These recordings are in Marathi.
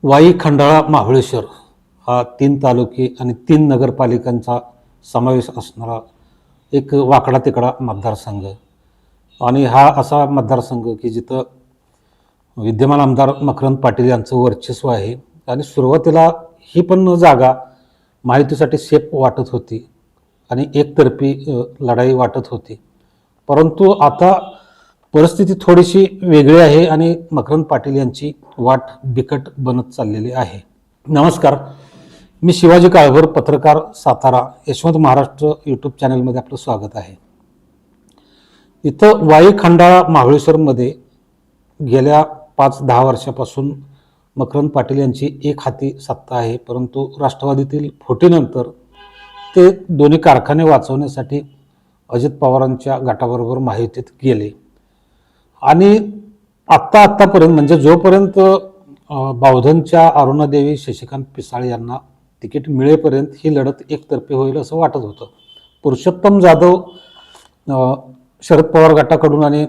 वाई, खंडाळा, महाबळेश्वर हा 3 तालुके आणि 3 नगरपालिकांचा समावेश असणारा एक वाकडा तिकडा मतदारसंघ. आणि हा असा मतदारसंघ की जिथं विद्यमान आमदार मकरंद पाटील यांचं वर्चस्व आहे. आणि सुरुवातीला ही पण जागा महायुतीसाठी सेफ वाटत होती आणि एकतर्फी लढाई वाटत होती. परंतु आता परिस्थिती थोडीशी वेगळी आहे आणि मकरंद पाटील यांची वाट बिकट बनत चाललेली आहे. नमस्कार, मी शिवाजी काळभोर, पत्रकार, सातारा. यशवंत महाराष्ट्र यूट्यूब चॅनलमध्ये आपलं स्वागत आहे. इथं वाई, खंडाळा, महाबळेश्वरमध्ये गेल्या 5-10 वर्षापासून मकरंद पाटील यांची एक हाती सत्ता आहे. परंतु राष्ट्रवादीतील फुटीनंतर ते दोन्ही कारखाने वाचवण्यासाठी अजित पवारांच्या गटाबरोबर महायुतीत गेले. आणि आत्तापर्यंत म्हणजे जोपर्यंत बावधनच्या अरुणादेवी शशिकांत पिसाळ यांना तिकीट मिळेपर्यंत ही लढत एकतर्फी होईल असं वाटत होतं. पुरुषोत्तम जाधव शरद पवार गटाकडून आणि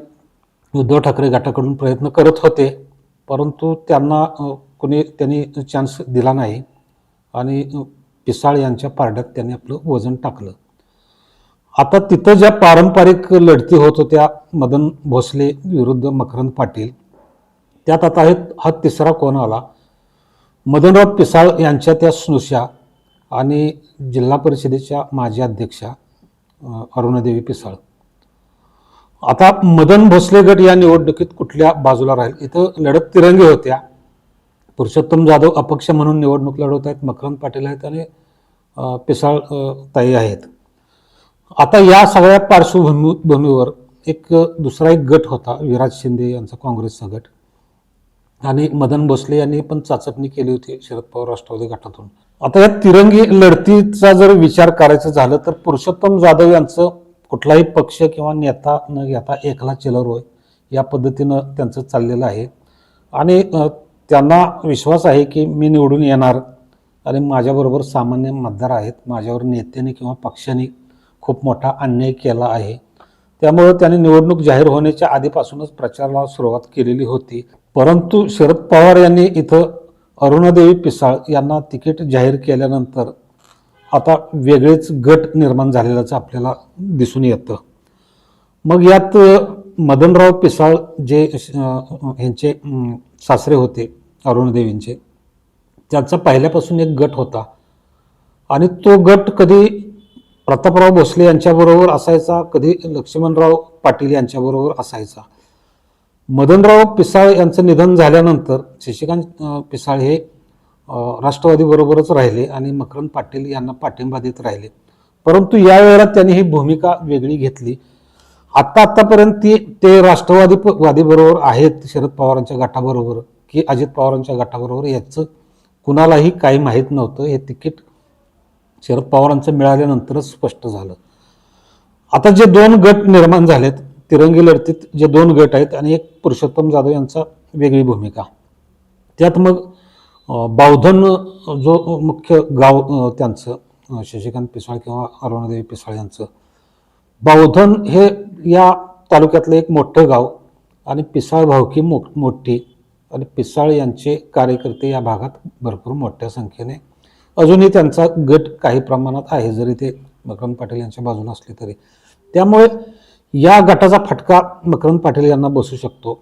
उद्धव ठाकरे गटाकडून प्रयत्न करत होते, परंतु त्यांनी चान्स दिला नाही आणि पिसाळ यांच्या पारड्यात त्यांनी आपलं वजन टाकलं. आता तिथं ज्या पारंपरिक लढती होत होत्या मदन भोसले विरुद्ध मकरंद पाटील, त्यात आता हा तिसरा कोण आला. मदनराव पिसाळ यांच्या त्या स्नुषा आणि जिल्हा परिषदेच्या माजी अध्यक्षा अरुणादेवी पिसाळ. आता मदन भोसले गट या निवडणुकीत कुठल्या बाजूला राहील, इथं लढत तिरंगी होत्या. पुरुषोत्तम जाधव अपक्ष म्हणून निवडणूक लढवत आहेत, मकरंद पाटील आहेत आणि पिसाळ ताई आहेत. आता या सगळ्या पार्श्वभूमीवर दुसरा एक गट होता, विराज शिंदे यांचा काँग्रेसचा गट, आणि मदन भोसले यांनी पण चाचपणी केली होती शरद पवार राष्ट्रवादी गटातून. आता या तिरंगी लढतीचा जर विचार करायचं झालं तर पुरुषोत्तम जाधव यांचं कुठलाही पक्ष किंवा नेता न घेता एकला चिलर होय या पद्धतीनं त्यांचं चाललेलं आहे. आणि त्यांना विश्वास आहे की मी निवडून येणार आणि माझ्याबरोबर सामान्य मतदार आहेत, माझ्यावर नेत्याने किंवा पक्षाने खूप मोठा अन्याय केला आहे. त्यामुळे त्यांनी निवडणूक जाहीर होण्याच्या आधीपासूनच प्रचाराला सुरुवात केलेली होती. परंतु शरद पवार यांनी इथं अरुणादेवी पिसाळ यांना तिकीट जाहीर केल्यानंतर आता वेगळेच गट निर्माण झालेल्याचं आपल्याला दिसून येतं. मग यात मदनराव पिसाळ जे ह्यांचे सासरे होते अरुणादेवींचे, त्याचा पहिल्यापासून एक गट होता आणि तो गट कधी प्रतापराव भोसले यांच्याबरोबर असायचा, कधी लक्ष्मणराव पाटील यांच्याबरोबर असायचा. मदनराव पिसाळ यांचं निधन झाल्यानंतर शशिकांत पिसाळ हे राष्ट्रवादीबरोबरच राहिले आणि मकरंद पाटील यांना पाठिंबा देत राहिले. परंतु यावेळेला त्यांनी ही भूमिका वेगळी घेतली. आत्तापर्यंत ते राष्ट्रवादीबरोबर आहेत शरद पवारांच्या गटाबरोबर की अजित पवारांच्या गटाबरोबर याचं कुणालाही काही माहीत नव्हतं. हे तिकीट शरद पवारांचं मिळाल्यानंतरच स्पष्ट झालं. आता जे 2 गट निर्माण झालेत तिरंगी लढतीत, जे 2 गट आहेत आणि एक पुरुषोत्तम जाधव यांचा वेगळी भूमिका, त्यात मग बावधन जो मुख्य गाव त्यांचं शशिकांत पिसाळ किंवा अरुणादेवी पिसाळ यांचं, बावधन हे या तालुक्यातलं एक मोठं गाव आणि पिसाळ भावकी मोठी आणि पिसाळ यांचे कार्यकर्ते या भागात भरपूर मोठ्या संख्येने अजूनही त्यांचा गट काही प्रमाणात आहे, जरी ते मकरंद पाटील यांच्या बाजूला असले तरी. त्यामुळे या गटाचा फटका मकरंद पाटील यांना बसू शकतो.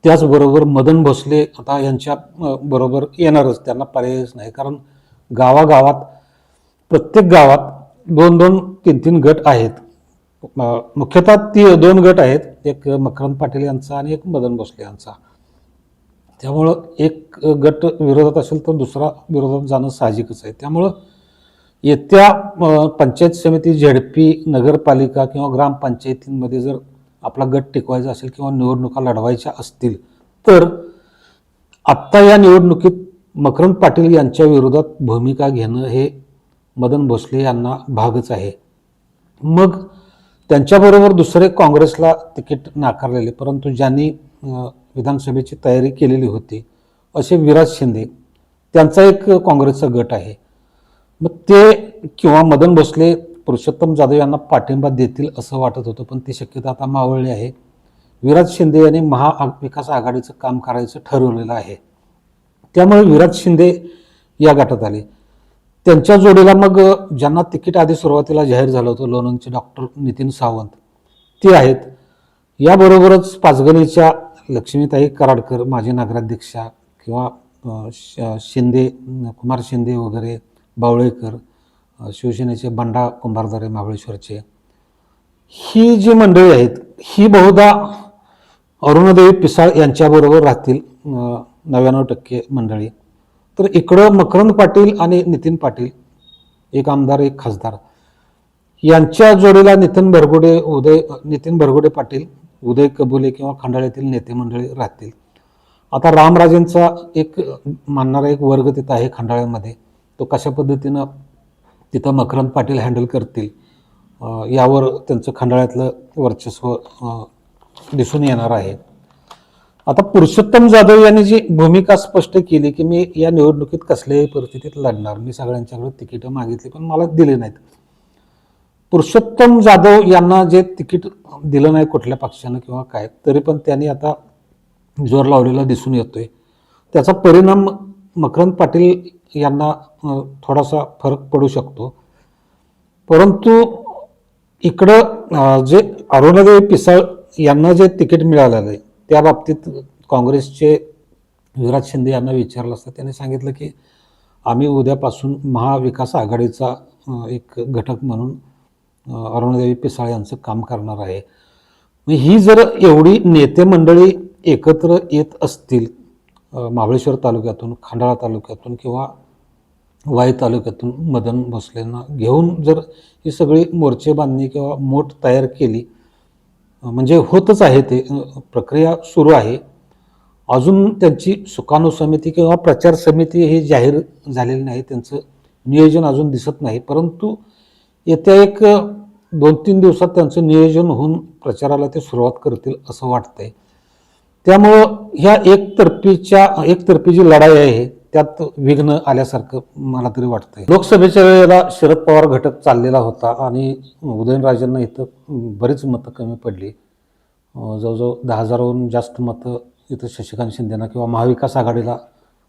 त्याचबरोबर मदन भोसले आता यांच्या बरोबर येणारच, त्यांना पर्यायच नाही. कारण गावागावात प्रत्येक गावात 2-2, 3-3 गट आहेत. मुख्यतः 2 गट आहेत, एक मकरंद पाटील यांचा आणि एक मदन भोसले यांचा. त्यामुळं एक गट विरोधात असेल तर दुसरा विरोधात जाणं साहजिकच आहे. त्यामुळं येत्या पंचायत समिती, झेडपी, नगरपालिका किंवा ग्रामपंचायतींमध्ये जर आपला गट टिकवायचा असेल किंवा निवडणुका लढवायच्या असतील तर आत्ता या निवडणुकीत मकरंद पाटील यांच्या विरोधात भूमिका घेणं हे मदन भोसले यांना भागच आहे. मग त्यांच्याबरोबर दुसरे काँग्रेसला तिकीट नाकारलेले परंतु ज्यांनी विधानसभेची तयारी केलेली होती असे विराज शिंदे, त्यांचा एक काँग्रेसचा गट आहे. मग ते किंवा मदन भोसले पुरुषोत्तम जाधव यांना पाठिंबा देतील असं वाटत होतं, पण ती शक्यता आता मावळली आहे. विराज शिंदे यांनी महाविकास आघाडीचं काम करायचं ठरवलेलं आहे. त्यामुळे विराज शिंदे या गटात आले. त्यांच्या जोडीला मग ज्यांना तिकीट आधी सुरुवातीला जाहीर झालं होतं लोणंदचे डॉक्टर नितीन सावंत ते आहेत. याबरोबरच पाचगणीच्या लक्ष्मीताई कराडकर माजी नगराध्यक्षा किंवा शिंदे कुमार शिंदे वगैरे बावळेकर, शिवसेनेचे बंडा कुंभारदारे महाबळेश्वरचे, ही जी मंडळी आहेत ही बहुधा अरुणादेवी पिसाळ यांच्याबरोबर राहतील 99% मंडळी. तर इकडं मकरंद पाटील आणि नितीन पाटील, एक आमदार एक खासदार, यांच्या जोडीला नितीन भरगोडे पाटील, उदय कबुले किंवा खंडाळ्यातील नेते मंडळी राहतील. आता रामराजेंचा एक मानणारा एक वर्ग तिथं आहे खंडाळ्यामध्ये, तो कशा पद्धतीनं तिथं मकरंद पाटील हँडल करतील यावर त्यांचं खंडाळ्यातलं वर्चस्व दिसून येणार आहे. आता पुरुषोत्तम जाधव यांनी जी भूमिका स्पष्ट केली की मी या निवडणुकीत कसल्याही परिस्थितीत लढणार, मी सगळ्यांच्याकडे तिकीटं मागितली पण मला दिले नाहीत. पुरुषोत्तम जाधव यांना जे तिकीट दिलं नाही कुठल्या पक्षानं किंवा काय, तरी पण त्यांनी आता जोर लावलेला दिसून येतोय. त्याचा परिणाम मकरंद पाटील यांना थोडासा फरक पडू शकतो. परंतु इकडं जे अरुणादेवी पिसाळ यांना जे तिकीट मिळालेलं आहे त्या बाबतीत काँग्रेसचे विराज शिंदे यांना विचारलं असतं, त्यांनी सांगितलं की आम्ही उद्यापासून महाविकास आघाडीचा एक घटक म्हणून अरुणादेवी पिसाळ यांचं काम करणार आहे. ही जर एवढी नेते मंडळी एकत्र येत असतील महाबळेश्वर तालुक्यातून, खंडाळा तालुक्यातून किंवा वाई तालुक्यातून मदन भोसलेंना घेऊन जर ही सगळी मोर्चे बांधणी किंवा मोठ तयार केली, म्हणजे होतच आहे, ते प्रक्रिया सुरू आहे. अजून त्यांची सुकाणू समिती किंवा प्रचार समिती ही जाहीर झालेली नाही, त्यांचं नियोजन अजून दिसत नाही. परंतु येत्या एक 2-3 दिवसात त्यांचं नियोजन होऊन प्रचाराला ते सुरुवात करतील असं वाटतंय. त्यामुळं ह्या एकतर्फी जी लढाई आहे त्यात विघ्न आल्यासारखं मला तरी वाटतंय. लोकसभेच्या वेळेला शरद पवार घटक चाललेला होता आणि उदयनराजेंना इथं बरीच मतं कमी पडली, जवळजवळ 10,000हून जास्त मतं इथं शशिकांत शिंदेना किंवा महाविकास आघाडीला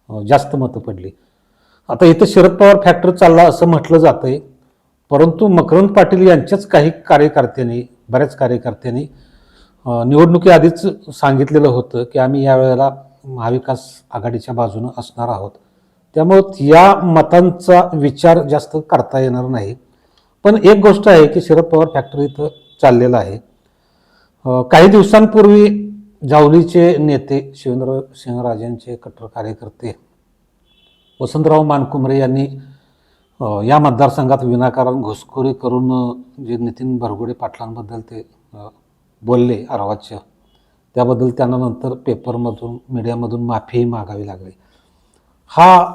जास्त मतं पडली. आता इथं शरद पवार फॅक्टर चालला असं म्हटलं जातंय. परंतु मकरंद पाटील यांच्याच काही बऱ्याच कार्यकर्त्यांनी निवडणुकीआधीच सांगितलेलं होतं की आम्ही यावेळेला महाविकास आघाडीच्या बाजूनं असणार आहोत. त्यामुळं या मतांचा विचार जास्त करता येणार नाही. पण एक गोष्ट आहे की शरद पवार फॅक्टर इथं चाललेलं आहे. काही दिवसांपूर्वी जावलीचे नेते शिवेंद्रसिंहराजेंचे कट्टर कार्यकर्ते वसंतराव मानकुमरे यांनी या मतदारसंघात विनाकारण घुसखोरी करून जे नितीन भरगोडे पाटलांबद्दल ते बोलले अर्वाच्य, त्याबद्दल त्यांना नंतर पेपरमधून मीडियामधून माफीही मागावी लागली. हा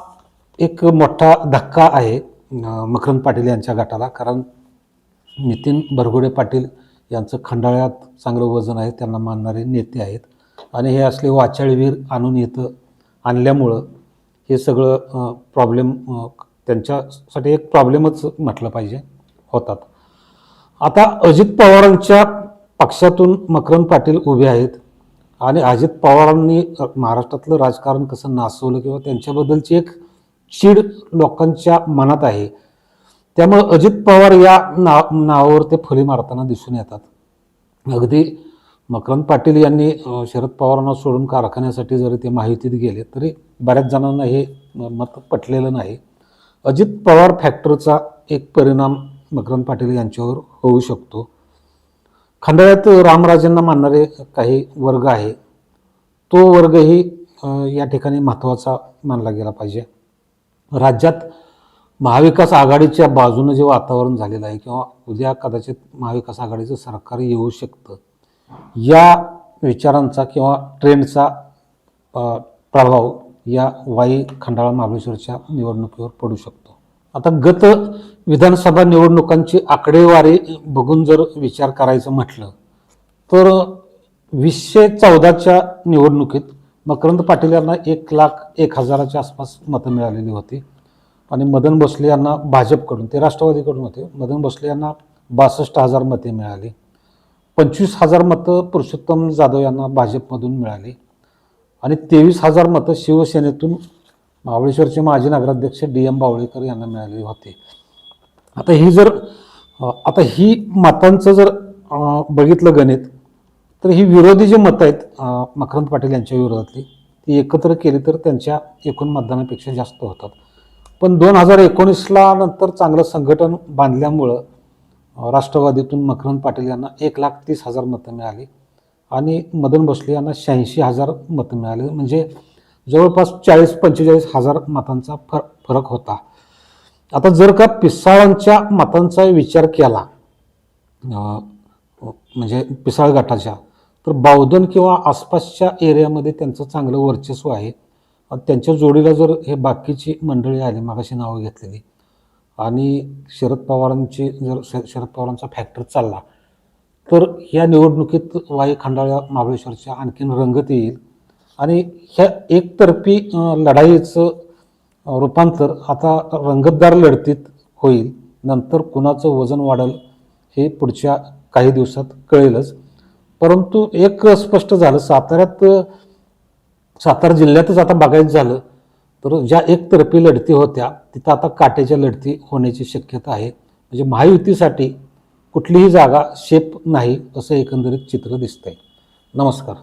एक मोठा धक्का आहे मकरंद पाटील यांच्या गटाला, कारण नितीन भरगोडे पाटील यांचं खंडाळ्यात चांगलं वजन आहे, त्यांना मानणारे नेते आहेत आणि हे असले वाचाळवीर आणून इथं आणल्यामुळं हे सगळं प्रॉब्लेम त्यांच्यासाठी एक प्रॉब्लेमच म्हटलं पाहिजे होतात. आता अजित पवारांच्या पक्षातून मकरंद पाटील उभे आहेत आणि अजित पवारांनी महाराष्ट्रातलं राजकारण कसं नासवलं किंवा त्यांच्याबद्दलची एक चीड लोकांच्या मनात आहे. त्यामुळे अजित पवार या नावावर ते फुली मारताना दिसून येतात. अगदी मकरंद पाटील यांनी शरद पवारांना सोडून कारखान्यासाठी जरी ते महायुतीत गेले तरी बऱ्याच जणांना हे मत पटलेलं नाही. अजित पवार फॅक्टरचा एक परिणाम मकरंद पाटील यांच्यावर होऊ शकतो. खंडाळ्यात रामराजेंना मानणारे काही वर्ग आहे, तो वर्गही या ठिकाणी महत्त्वाचा मानला गेला पाहिजे. राज्यात महाविकास आघाडीच्या बाजूनं जे वातावरण झालेलं आहे किंवा उद्या कदाचित महाविकास आघाडीचं सरकार येऊ शकतं, या विचारांचा किंवा ट्रेंडचा प्रभाव या वाई खंडाळा महाबळेश्वरच्या निवडणुकीवर पडू शकतो. आता गत विधानसभा निवडणुकांची आकडेवारी बघून जर विचार करायचं म्हटलं तर 2014च्या निवडणुकीत मकरंद पाटील यांना 1,01,000च्या आसपास मतं मिळालेली होती आणि मदन भोसले यांना भाजपकडून, ते राष्ट्रवादीकडून होते, मदन भोसले यांना 62,000 मते मिळाली. 25,000 मतं पुरुषोत्तम जाधव यांना भाजपमधून मिळाली आणि 23,000 मतं शिवसेनेतून महाबळेश्वरचे माजी नगराध्यक्ष डी.एम. बावळेकर यांना मिळाले होते. आता ही मतांचं जर बघितलं गणित, तर ही विरोधी जी मतं आहेत मकरंद पाटील यांच्या विरोधातली, ती एकत्र केली तर त्यांच्या एकूण मतदानापेक्षा जास्त होतात. पण 2019ला नंतर चांगलं संघटन बांधल्यामुळं राष्ट्रवादीतून मकरंद पाटील यांना 1,30,000 मतं मिळाली आणि मदन भोसले यांना 86,000 मतं मिळाली. म्हणजे जवळपास 40-45,000 मतांचा फरक होता. आता जर का पिसाळांच्या मतांचा विचार केला, म्हणजे पिसाळ गटाच्या, तर बावधन किंवा आसपासच्या एरियामध्ये त्यांचं चांगलं वर्चस्व आहे. त्यांच्या जोडीला जर हे बाकीची मंडळी आली मागाशी नावं घेतलेली आणि शरद पवारांचा फॅक्टर चालला, तर ह्या निवडणुकीत वाई खंडाळा महाबळेश्वरच्या आणखीन रंगत येईल आणि ह्या एकतर्फी लढाईचं रूपांतर आता रंगतदार लढतीत होईल. नंतर कुणाचं वजन वाढेल हे पुढच्या काही दिवसात कळेलच. परंतु एक स्पष्ट झालं, सातारा जिल्ह्यातच आता बघायचं झालं तर ज्या एकतर्फी लढती होत्या तिथं आता काट्याच्या लढती होण्याची शक्यता आहे. म्हणजे महायुतीसाठी कुठलीही जागा शेप नाही असं एकंदरीत चित्र दिसतंय. नमस्कार.